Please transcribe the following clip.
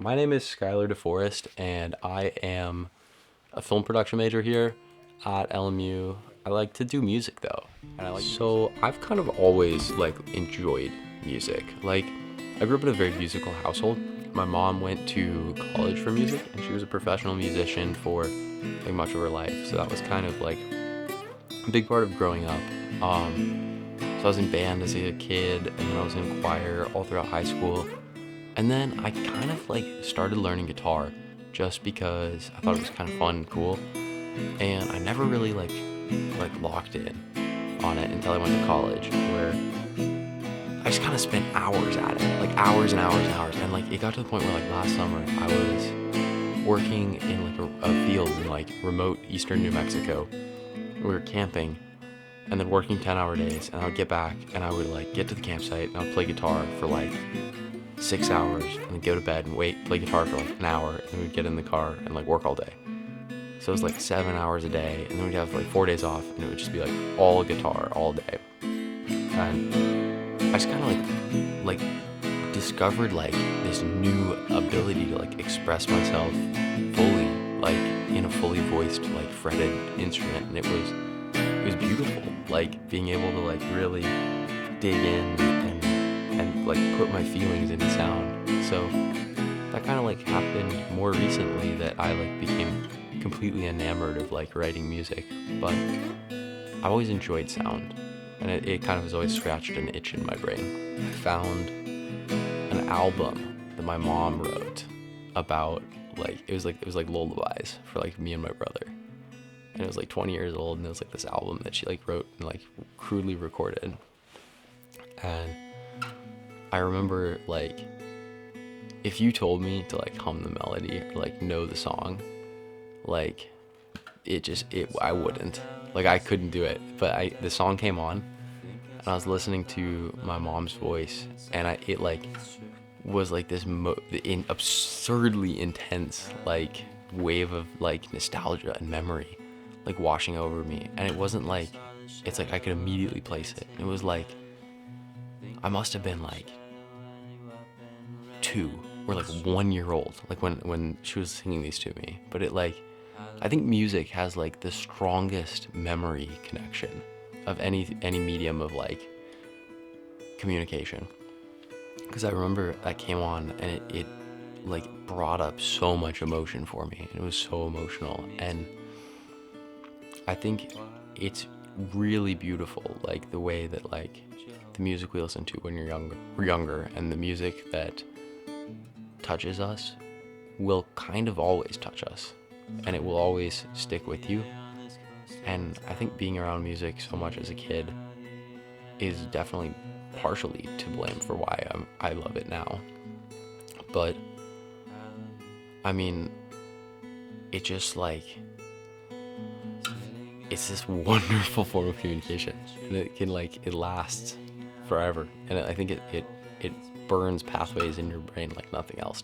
My name is Skylar DeForest, and I am a film production major here at LMU. I like to do music though, and I've kind of always enjoyed music. I grew up in a very musical household. My mom went to college for music, and she was a professional musician for much of her life. So that was kind of a big part of growing up. So I was in band as a kid, and then I was in choir all throughout high school. And then I kind of started learning guitar just because I thought it was kind of fun and cool. And I never really locked in on it until I went to college, where I just kind of spent hours at it, hours and hours and hours. And it got to the point where last summer I was working in a field in remote eastern New Mexico. We were camping and then working 10-hour days, and I would get back and I would get to the campsite and I would play guitar for 6 hours and then go to bed and play guitar for an hour, and then we'd get in the car and work all day. So it was 7 hours a day, and then we'd have 4 days off, and it would just be all guitar all day. And I just kind of discovered this new ability to express myself fully, in a fully voiced fretted instrument, and it was beautiful, being able to really dig in and put my feelings into sound. So that kind of happened more recently, that I became completely enamored of writing music. But I've always enjoyed sound, and it kind of has always scratched an itch in my brain. I found an album that my mom wrote about it was lullabies for me and my brother. And it was 20 years old, and it was this album that she wrote and crudely recorded. And I remember if you told me to hum the melody or know the song, I wouldn't. I couldn't do it. But the song came on, and I was listening to my mom's voice, and it was this absurdly intense wave of nostalgia and memory washing over me. And it wasn't it's I could immediately place it. It was I must have been 2 or 1 year old when she was singing these to me. But I think music has the strongest memory connection of any medium of communication. Because I remember that came on, and it brought up so much emotion for me. It was so emotional, and I think it's really beautiful, the way that the music we listen to when we're younger, and the music that touches us will kind of always touch us, and it will always stick with you. And I think being around music so much as a kid is definitely partially to blame for why I love it now. But I mean, it just it's this wonderful form of communication, and it can it lasts forever, and I think it burns pathways in your brain like nothing else